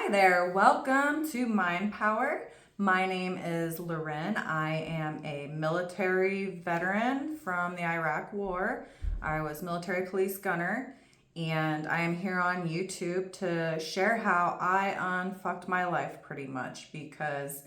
Hi there, welcome to Mind Power. My name is Loren. I am a military veteran from the Iraq War. I was military police gunner, and I am here on YouTube to share how I unfucked my life pretty much because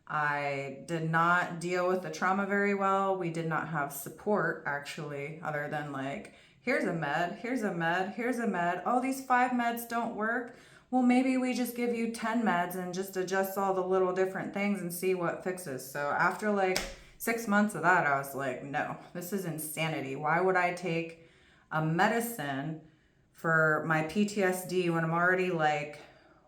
I did not deal with the trauma very well. We did not have support actually, other than like, here's a med, here's a med, here's a med. Oh, these 5 meds don't work. Well, maybe we just give you 10 meds and just adjust all the little different things and see what fixes. So after like 6 months of that, I was like, no, this is insanity. Why would I take a medicine for my PTSD when I'm already like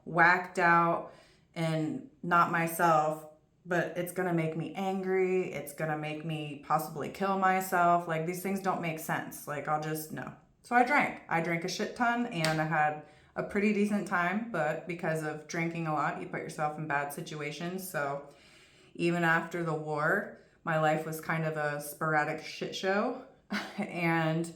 whacked out and not myself, but it's gonna make me angry, it's gonna make me possibly kill myself. Like, these things don't make sense. Like, I'll just, no. So I drank a shit ton, and I had a pretty decent time, but because of drinking a lot, you put yourself in bad situations. So even after the war, my life was kind of a sporadic shit show. And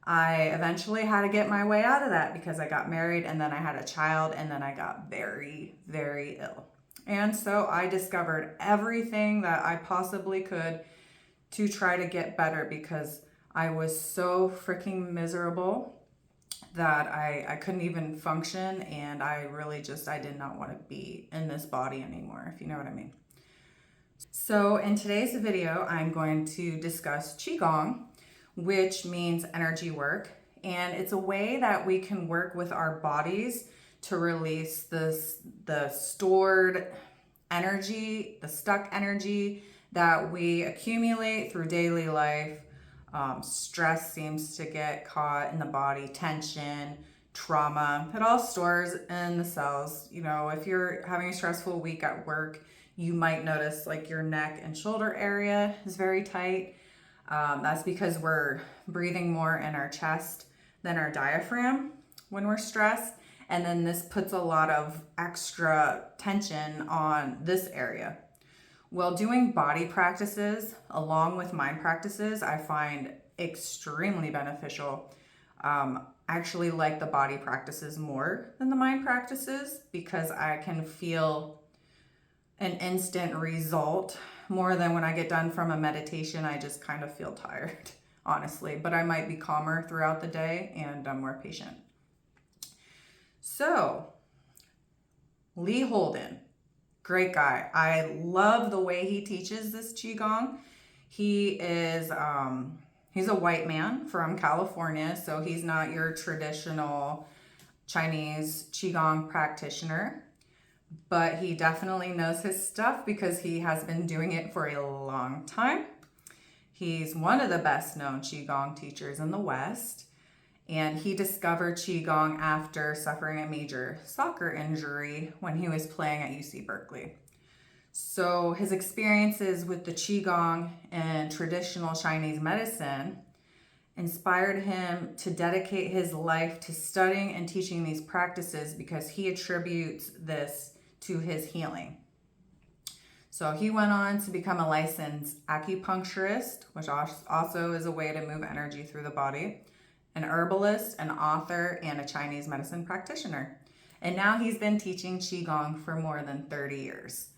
I eventually had to get my way out of that because I got married, and then I had a child, and then I got very, very ill. And so I discovered everything that I possibly could to try to get better because I was so freaking miserable that I couldn't even function, and I did not want to be in this body anymore, if you know what I mean. So in today's video, I'm going to discuss Qigong, which means energy work. And it's a way that we can work with our bodies to release the stored energy, the stuck energy that we accumulate through daily life. Stress seems to get caught in the body, tension, trauma. It all stores in the cells. You know, if you're having a stressful week at work, you might notice like your neck and shoulder area is very tight. That's because we're breathing more in our chest than our diaphragm when we're stressed. And then this puts a lot of extra tension on this area. Well, doing body practices along with mind practices, I find extremely beneficial. I actually like the body practices more than the mind practices because I can feel an instant result more than when I get done from a meditation. I just kind of feel tired, honestly, but I might be calmer throughout the day and I'm more patient. So, Lee Holden, great guy. I love the way he teaches this Qigong. He's a white man from California, so he's not your traditional Chinese Qigong practitioner, but he definitely knows his stuff because he has been doing it for a long time. He's one of the best known Qigong teachers in the West. And he discovered Qigong after suffering a major soccer injury when he was playing at UC Berkeley. So his experiences with the Qigong and traditional Chinese medicine inspired him to dedicate his life to studying and teaching these practices because he attributes this to his healing. So he went on to become a licensed acupuncturist, which also is a way to move energy through the body, an herbalist, an author, and a Chinese medicine practitioner. And now he's been teaching Qigong for more than 30 years.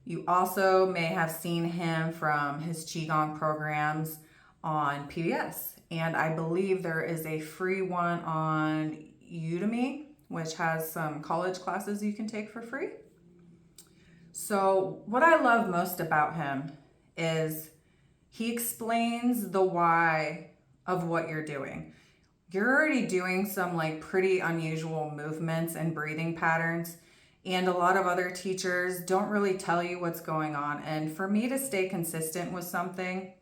You also may have seen him from his Qigong programs on PBS. And I believe there is a free one on Udemy, which has some college classes you can take for free. So what I love most about him is he explains the why of what you're doing. You're already doing some like pretty unusual movements and breathing patterns, and a lot of other teachers don't really tell you what's going on. And for me to stay consistent with something,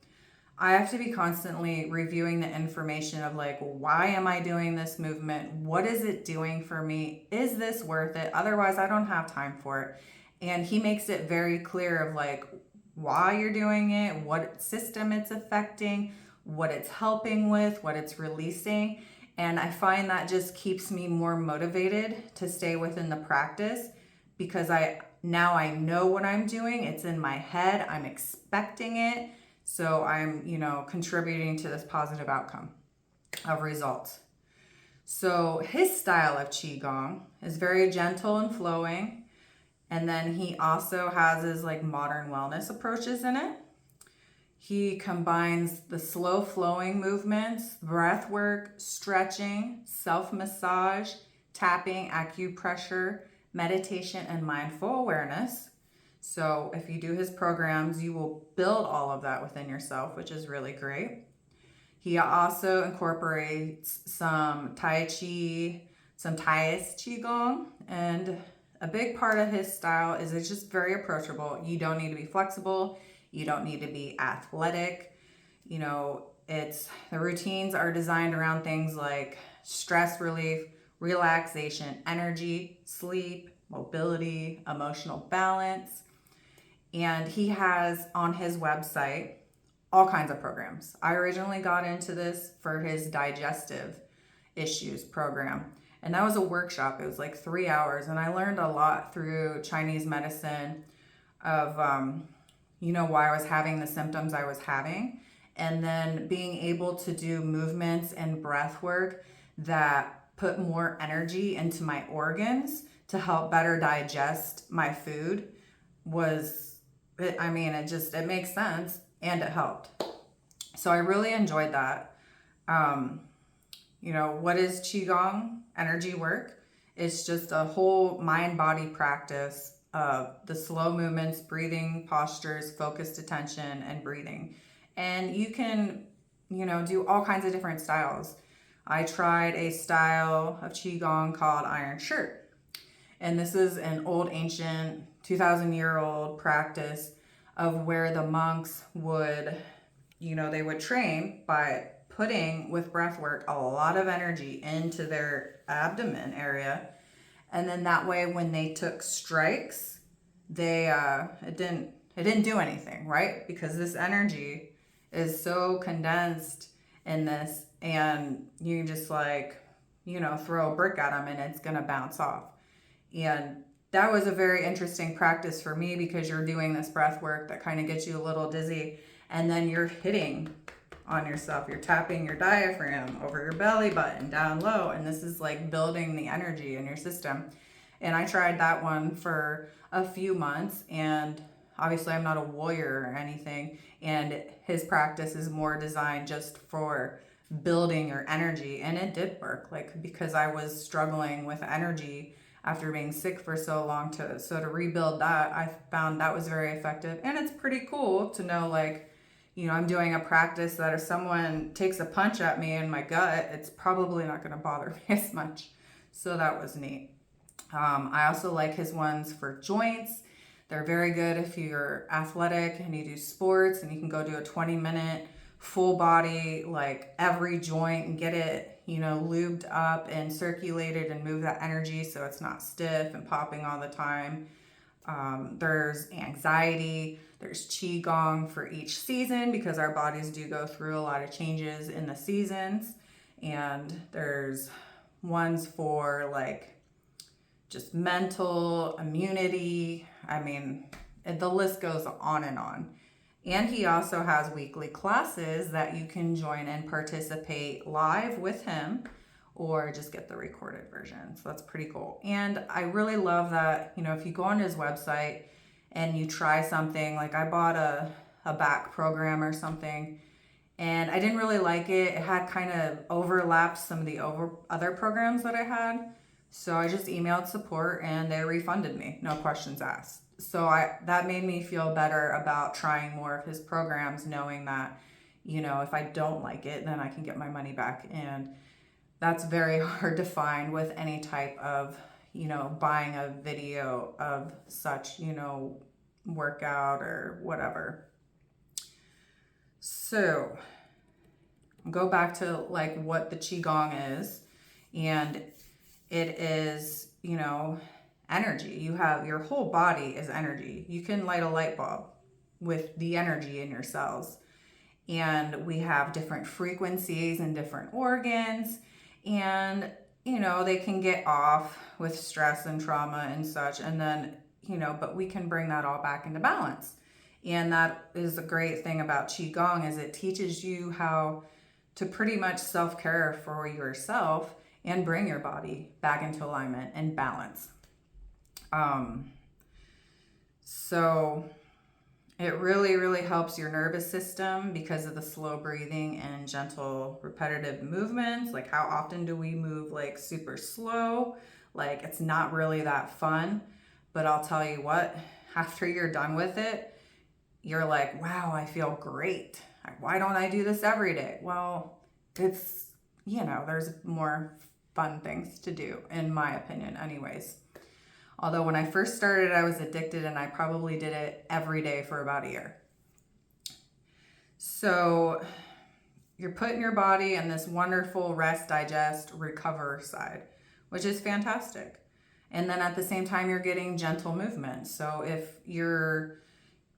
I have to be constantly reviewing the information of like, why am I doing this movement? What is it doing for me? Is this worth it? Otherwise, I don't have time for it. And he makes it very clear of like why you're doing it, what system it's affecting, what it's helping with, what it's releasing. And I find that just keeps me more motivated to stay within the practice because I know what I'm doing. It's in my head. I'm expecting it. So I'm, contributing to this positive outcome of results. So his style of Qigong is very gentle and flowing. And then he also has his like modern wellness approaches in it. He combines the slow flowing movements, breath work, stretching, self massage, tapping, acupressure, meditation, and mindful awareness. So if you do his programs, you will build all of that within yourself, which is really great. He also incorporates some Tai Chi, some Taoist Qigong, and a big part of his style is it's just very approachable. You don't need to be flexible. You don't need to be athletic. You know, the routines are designed around things like stress relief, relaxation, energy, sleep, mobility, emotional balance. And he has on his website all kinds of programs. I originally got into this for his digestive issues program. And that was a workshop. It was like 3 hours. And I learned a lot through Chinese medicine of, why I was having the symptoms I was having. And then being able to do movements and breath work that put more energy into my organs to help better digest my food it makes sense and it helped. So I really enjoyed that. What is Qigong energy work? It's just a whole mind-body practice of the slow movements, breathing, postures, focused attention, and breathing. And you can, do all kinds of different styles. I tried a style of Qigong called Iron Shirt. And this is an old, ancient, 2,000-year-old practice of where the monks would, they would train by putting, with breath work, a lot of energy into their abdomen area. And then that way, when they took strikes, it didn't do anything, right? Because this energy is so condensed in this, and you just throw a brick at them and it's gonna bounce off. And that was a very interesting practice for me because you're doing this breath work that kind of gets you a little dizzy, and then you're hitting on yourself. You're tapping your diaphragm over your belly button down low, and this is like building the energy in your system. And I tried that one for a few months, and obviously I'm not a warrior or anything, and his practice is more designed just for building your energy, and it did work, because I was struggling with energy after being sick for so long. To rebuild that, I found that was very effective. And it's pretty cool to know, I'm doing a practice that if someone takes a punch at me in my gut, it's probably not going to bother me as much. So that was neat. I also like his ones for joints. They're very good if you're athletic and you do sports, and you can go do a 20-minute full body, like every joint, and get it, lubed up and circulated and move that energy so it's not stiff and popping all the time. There's anxiety. There's Qigong for each season because our bodies do go through a lot of changes in the seasons. And there's ones for just mental immunity. The list goes on and on. And he also has weekly classes that you can join and participate live with him, or just get the recorded version. So that's pretty cool. And I really love that, if you go on his website and you try something, like I bought a back program or something, and I didn't really like it. It had kind of overlapped some of the other programs that I had. So I just emailed support and they refunded me, no questions asked. So that made me feel better about trying more of his programs, knowing that, if I don't like it, then I can get my money back. And that's very hard to find with any type of, buying a video of such, workout or whatever. So go back to what the Qigong is. And it is, energy. You have your whole body is energy. You can light a light bulb with the energy in your cells. And we have different frequencies and different organs. And, they can get off with stress and trauma and such. And then, but we can bring that all back into balance. And that is a great thing about Qigong, is it teaches you how to pretty much self-care for yourself and bring your body back into alignment and balance. So it really, really helps your nervous system because of the slow breathing and gentle repetitive movements. Like, how often do we move like super slow? Like, it's not really that fun, but I'll tell you what, after you're done with it, you're like, wow, I feel great. Why don't I do this every day? Well, it's, there's more fun things to do, in my opinion, anyways. Although when I first started, I was addicted and I probably did it every day for about a year. So you're putting your body in this wonderful rest, digest, recover side, which is fantastic. And then at the same time, you're getting gentle movement. So if you're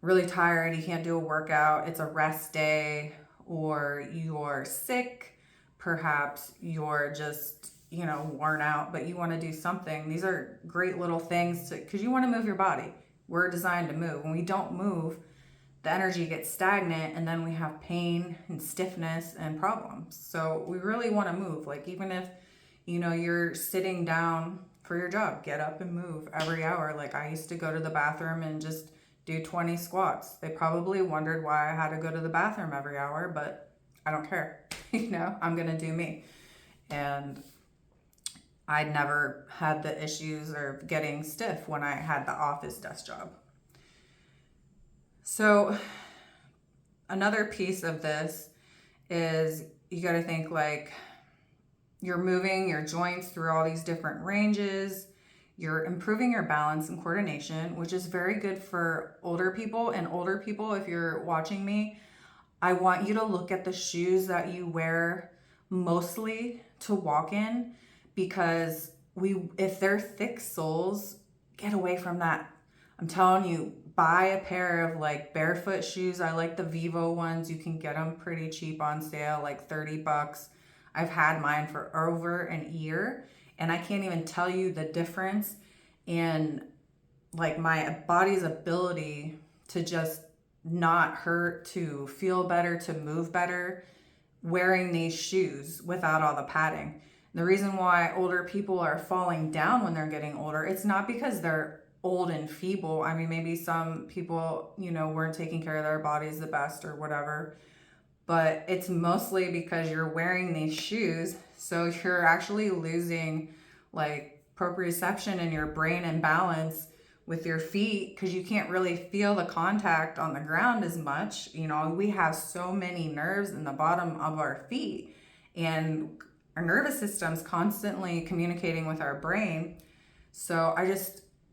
really tired, you can't do a workout, it's a rest day, or you're sick, perhaps you're just worn out, but you want to do something. These are great little things because you want to move your body. We're designed to move. When we don't move, the energy gets stagnant, and then we have pain and stiffness and problems. So we really want to move. Like, even if you're sitting down for your job, get up and move every hour. Like, I used to go to the bathroom and just do 20 squats. They probably wondered why I had to go to the bathroom every hour, but I don't care. I'm gonna do me. And I'd never had the issues of getting stiff when I had the office desk job. So another piece of this is you got to think like you're moving your joints through all these different ranges. You're improving your balance and coordination, which is very good for older people. And older people, if you're watching me, I want you to look at the shoes that you wear mostly to walk in, because if they're thick soles, get away from that. I'm telling you, buy a pair of like barefoot shoes. I like the Vivo ones. You can get them pretty cheap on sale, like $30. I've had mine for over an year, and I can't even tell you the difference in like my body's ability to just not hurt, to feel better, to move better wearing these shoes without all the padding. The reason why older people are falling down when they're getting older, it's not because they're old and feeble. I mean, maybe some people, weren't taking care of their bodies the best or whatever, but it's mostly because you're wearing these shoes. So you're actually losing like proprioception in your brain and balance with your feet, because you can't really feel the contact on the ground as much. We have so many nerves in the bottom of our feet, and our nervous system's constantly communicating with our brain. So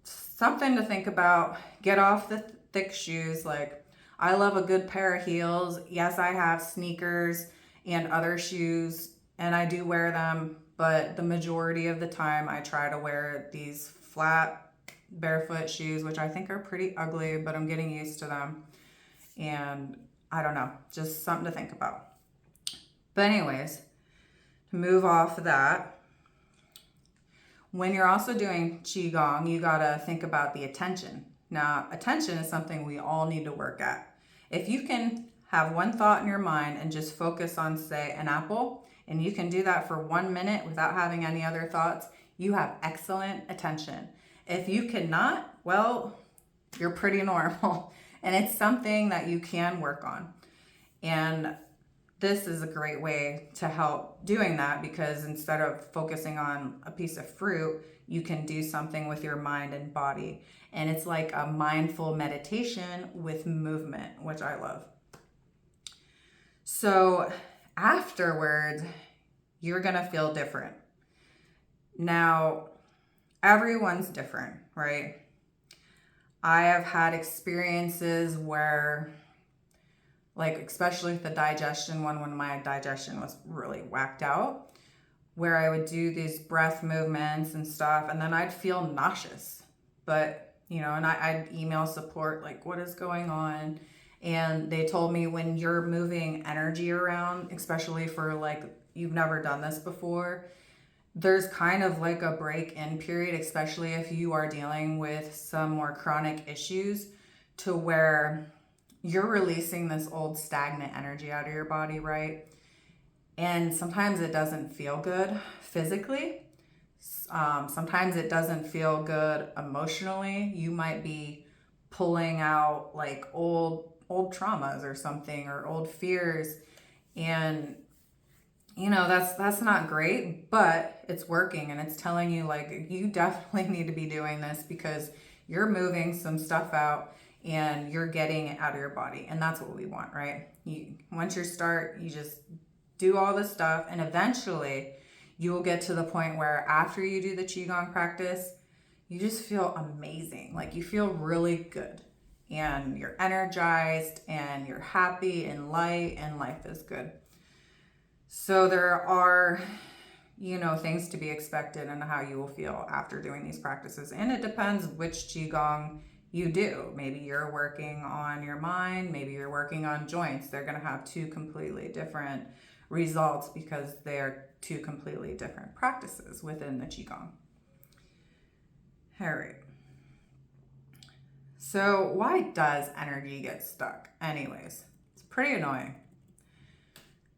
something to think about. Get off the thick shoes. Like, I love a good pair of heels. Yes, I have sneakers and other shoes, and I do wear them, but the majority of the time I try to wear these flat barefoot shoes, which I think are pretty ugly, but I'm getting used to them. And I don't know, just something to think about. But anyways, to move off of that, when you're also doing Qigong, you gotta think about the attention. Now, attention is something we all need to work at. If you can have one thought in your mind and just focus on, say, an apple, and you can do that for 1 minute without having any other thoughts, you have excellent attention. If you cannot, well, you're pretty normal. And it's something that you can work on. And this is a great way to help doing that, because instead of focusing on a piece of fruit, you can do something with your mind and body. And it's like a mindful meditation with movement, which I love. So afterwards, you're going to feel different. Now, everyone's different, right? I have had experiences where, like, especially with the digestion one, when my digestion was really whacked out, where I would do these breath movements and stuff, and then I'd feel nauseous. But, and I'd email support, like, what is going on? And they told me, when you're moving energy around, especially for like, you've never done this before, there's kind of like a break-in period, especially if you are dealing with some more chronic issues, to where you're releasing this old stagnant energy out of your body, right? And sometimes it doesn't feel good physically. Sometimes it doesn't feel good emotionally. You might be pulling out like old traumas or something, or old fears, and that's not great, but it's working, and it's telling you like you definitely need to be doing this because you're moving some stuff out and you're getting it out of your body, and that's what we want, right? Once you start, you just do all this stuff, and eventually you will get to the point where after you do the Qigong practice, you just feel amazing. Like you feel really good, and you're energized, and you're happy and light, and life is good. So there are, things to be expected and how you will feel after doing these practices. And it depends which Qigong you do. Maybe you're working on your mind, maybe you're working on joints. They're going to have two completely different results because they're two completely different practices within the Qigong. All right. So why does energy get stuck anyways? It's pretty annoying.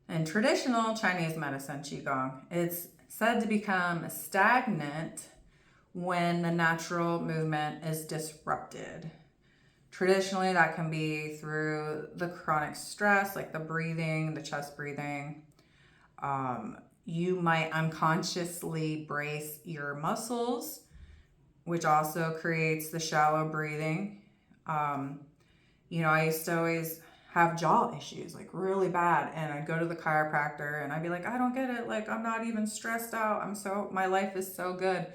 In traditional Chinese medicine, Qigong, it's said to become stagnant when the natural movement is disrupted. Traditionally, that can be through the chronic stress, like the breathing, the chest breathing. You might unconsciously brace your muscles, which also creates the shallow breathing. I used to always have jaw issues, like really bad, and I'd go to the chiropractor and I'd be like, I don't get it, like I'm not even stressed out, my life is so good.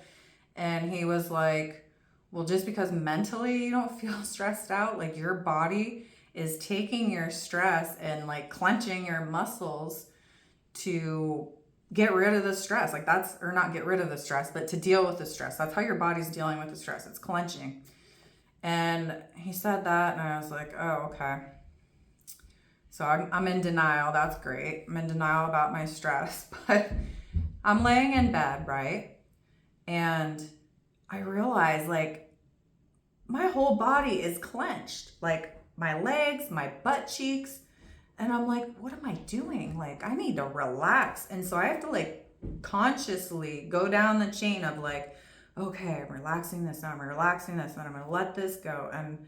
And he was like, well, just because mentally you don't feel stressed out, like your body is taking your stress and like clenching your muscles to get rid of the stress. Like that's, or not get rid of the stress, but to deal with the stress. That's how your body's dealing with the stress. It's clenching. And he said that, and I was like, oh, okay. So I'm in denial. That's great. I'm in denial about my stress, but I'm laying in bed, right? And I realize like my whole body is clenched, like my legs, my butt cheeks. And I'm like, what am I doing? Like, I need to relax. And so I have to like consciously go down the chain of like, okay, I'm relaxing this, now I'm relaxing this, and I'm going to let this go. And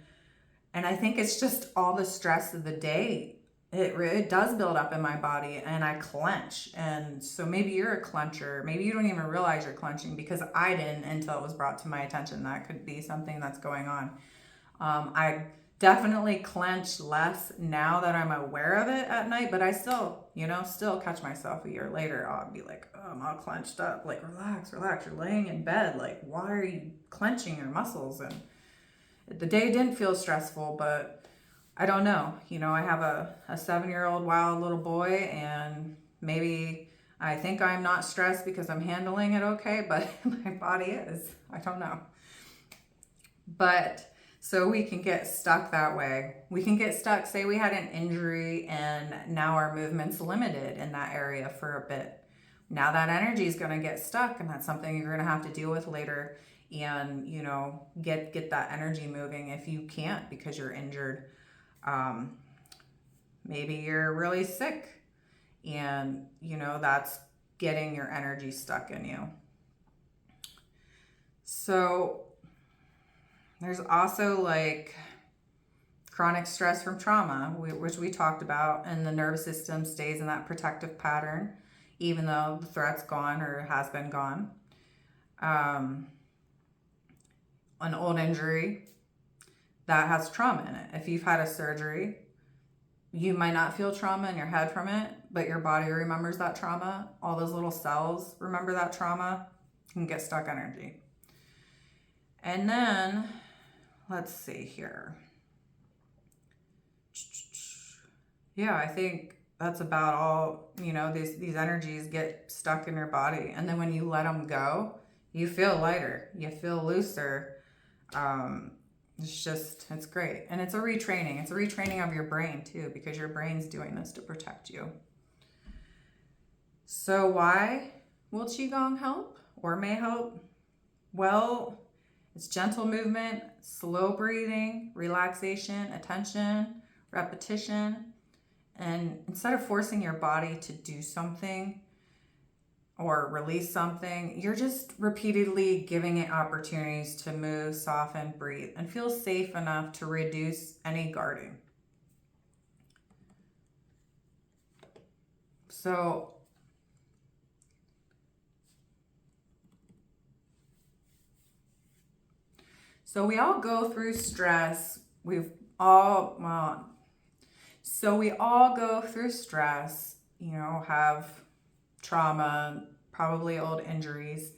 I think it's just all the stress of the day. It does build up in my body, and I clench. And so maybe you're a clencher. Maybe you don't even realize you're clenching, because I didn't until it was brought to my attention. That could be something that's going on. I definitely clench less now that I'm aware of it at night, but I still catch myself a year later. I'll be like, oh, I'm all clenched up. Like, relax. You're laying in bed. Like, why are you clenching your muscles? And the day didn't feel stressful, but I don't know. I have a 7-year-old wild little boy, and maybe I think I'm not stressed because I'm handling it okay, but my body is. I don't know. But so we can get stuck that way. We can get stuck, say we had an injury and now our movement's limited in that area for a bit. Now that energy is going to get stuck, and that's something you're going to have to deal with later, and get that energy moving if you can't because you're injured. Maybe you're really sick, and that's getting your energy stuck in you. So there's also like chronic stress from trauma, which we talked about, and the nervous system stays in that protective pattern even though the threat's gone or has been gone. An old injury that has trauma in it. If you've had a surgery, you might not feel trauma in your head from it, but your body remembers that trauma. All those little cells remember that trauma. You can get stuck energy. And then, let's see here. Yeah, I think that's about all. These energies get stuck in your body. And then when you let them go, you feel lighter. You feel looser. It's great. And it's a retraining. It's a retraining of your brain too, because your brain's doing this to protect you. So why will Qigong help or may help? Well, it's gentle movement, slow breathing, relaxation, attention, repetition, And instead of forcing your body to do something or release something, you're just repeatedly giving it opportunities to move, soften, breathe, and feel safe enough to reduce any guarding. So we all go through stress. We all go through stress, have trauma, probably old injuries.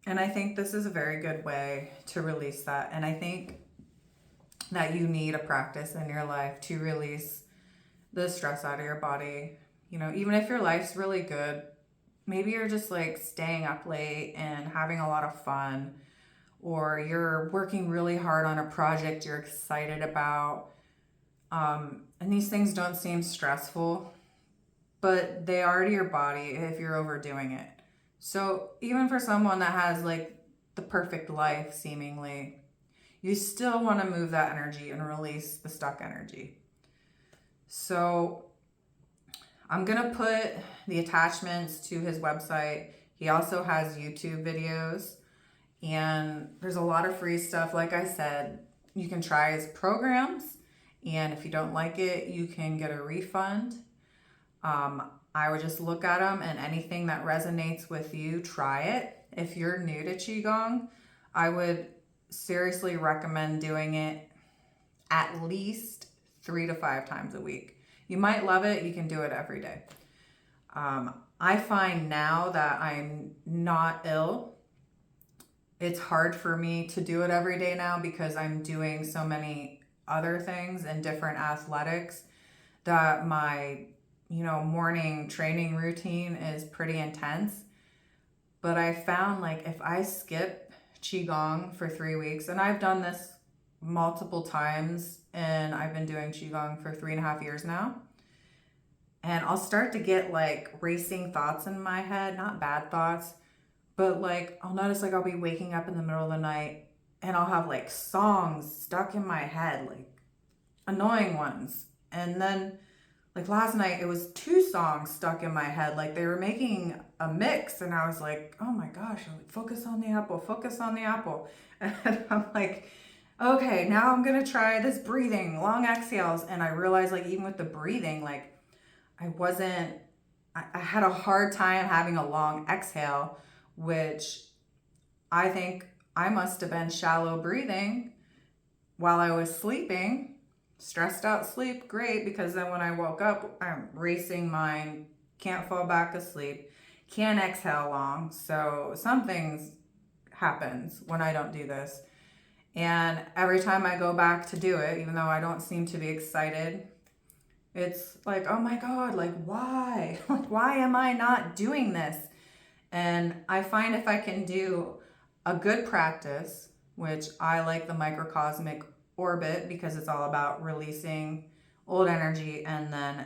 And I think this is a very good way to release that. And I think that you need a practice in your life to release the stress out of your body. Even if your life's really good, maybe you're just like staying up late and having a lot of fun, or you're working really hard on a project you're excited about. And these things don't seem stressful, but they are to your body if you're overdoing it. So even for someone that has like the perfect life, seemingly, you still want to move that energy and release the stuck energy. So I'm going to put the attachments to his website. He also has YouTube videos, and there's a lot of free stuff. Like I said, you can try his programs, and if you don't like it, you can get a refund. I would just look at them, and anything that resonates with you, try it. If you're new to Qigong, I would seriously recommend doing it at least 3 to 5 times a week. You might love it. You can do it every day. I find now that I'm not ill, it's hard for me to do it every day now because I'm doing so many other things and different athletics that my morning training routine is pretty intense. But I found like if I skip Qigong for 3 weeks, and I've done this multiple times, and I've been doing Qigong for 3.5 years now, and I'll start to get like racing thoughts in my head, not bad thoughts, but like I'll notice like I'll be waking up in the middle of the night and I'll have like songs stuck in my head, like annoying ones. And then like last night, it was 2 songs stuck in my head. Like they were making a mix, and I was like, oh my gosh, focus on the apple, focus on the apple. And I'm like, okay, now I'm going to try this breathing, long exhales. And I realized like even with the breathing, like I had a hard time having a long exhale, which I think I must have been shallow breathing while I was sleeping. Stressed out sleep, great, because then when I woke up, I'm racing mind, can't fall back asleep, can't exhale long. So something happens when I don't do this. And every time I go back to do it, even though I don't seem to be excited, it's like, oh my God, like why? Like, why am I not doing this? And I find if I can do a good practice, which I like the microcosmic orbit because it's all about releasing old energy and then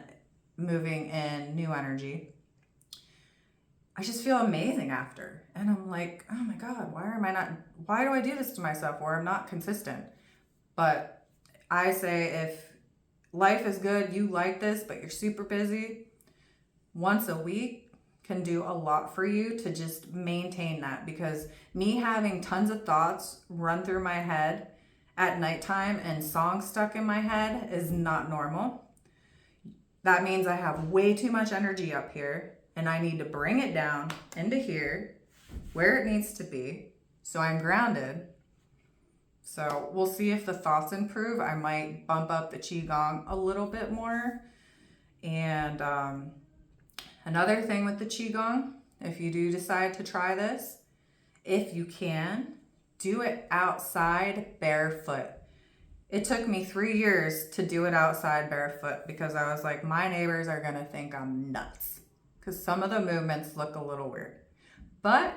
moving in new energy, I just feel amazing after. And I'm like, oh my God, why do I do this to myself, or I'm not consistent? But I say if life is good, you like this, but you're super busy, once a week can do a lot for you to just maintain that. Because me having tons of thoughts run through my head at nighttime and songs stuck in my head is not normal. That means I have way too much energy up here, and I need to bring it down into here where it needs to be so I'm grounded. So we'll see if the thoughts improve. I might bump up the Qigong a little bit more. And another thing with the Qigong, if you do decide to try this, if you can, do it outside barefoot. It took me 3 years to do it outside barefoot because I was like, my neighbors are going to think I'm nuts because some of the movements look a little weird. But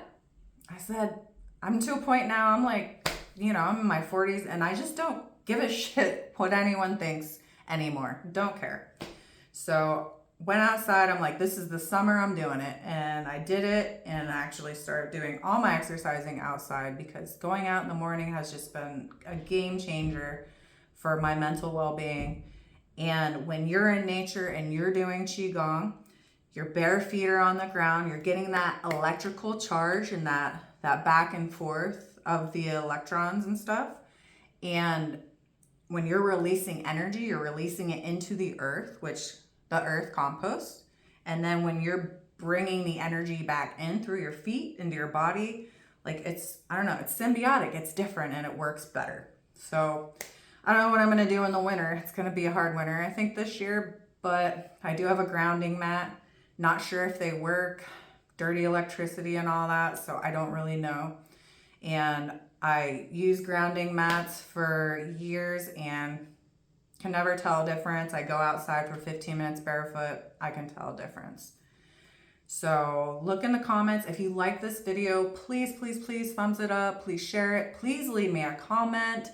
I said, I'm to a point now, I'm like, I'm in my 40s and I just don't give a shit what anyone thinks anymore. Don't care. So went outside, I'm like, this is the summer, I'm doing it. And I did it and actually started doing all my exercising outside because going out in the morning has just been a game changer for my mental well-being. And when you're in nature and you're doing Qigong, your bare feet are on the ground, you're getting that electrical charge and that back and forth of the electrons and stuff. And when you're releasing energy, you're releasing it into the earth, which the earth composts. And then when you're bringing the energy back in through your feet into your body, like it's, I don't know, it's symbiotic, it's different, and it works better. So I don't know what I'm going to do in the winter. It's going to be a hard winter, I think, this year, but I do have a grounding mat. Not sure if they work, dirty electricity and all that, so I don't really know. And I use grounding mats for years and can never tell a difference. I go outside for 15 minutes barefoot, I can tell a difference. So look in the comments. If you like this video, please, please, please thumbs it up. Please share it. Please leave me a comment.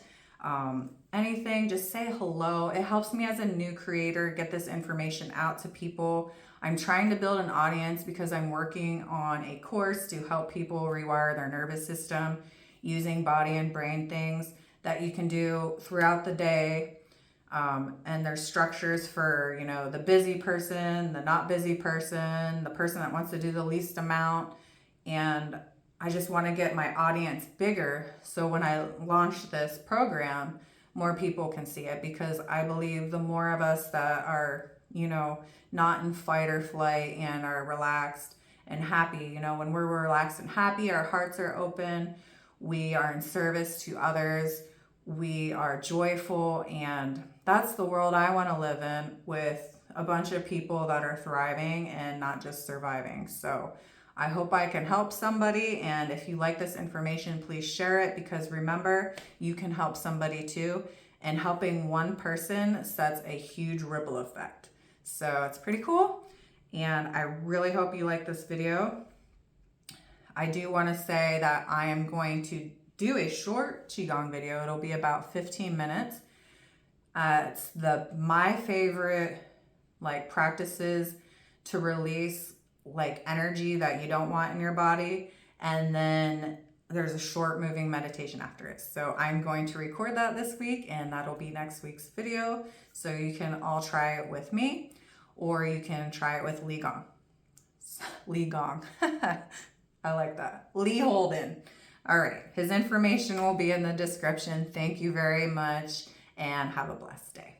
Anything, just say hello. It helps me as a new creator get this information out to people. I'm trying to build an audience because I'm working on a course to help people rewire their nervous system using body and brain things that you can do throughout the day. And there's structures for, you know, the busy person, the not busy person, the person that wants to do the least amount. And I just want to get my audience bigger, so when I launch this program, more people can see it, because I believe the more of us that are, you know, not in fight or flight and are relaxed and happy, you know, when we're relaxed and happy, our hearts are open, we are in service to others, we are joyful, and that's the world I want to live in, with a bunch of people that are thriving and not just surviving. So I hope I can help somebody, and if you like this information, please share it, because remember, you can help somebody too, and helping one person sets a huge ripple effect. So it's pretty cool, and I really hope you like this video. I do want to say that I am going to do a short Qigong video. It'll be about 15 minutes. It's my favorite like practices to release like energy that you don't want in your body, and then there's a short moving meditation after it. So I'm going to record that this week, and that'll be next week's video, so you can all try it with me, or you can try it with Li Gong. I like that. Lee Holden. All right, his information will be in the description. Thank you very much, and have a blessed day.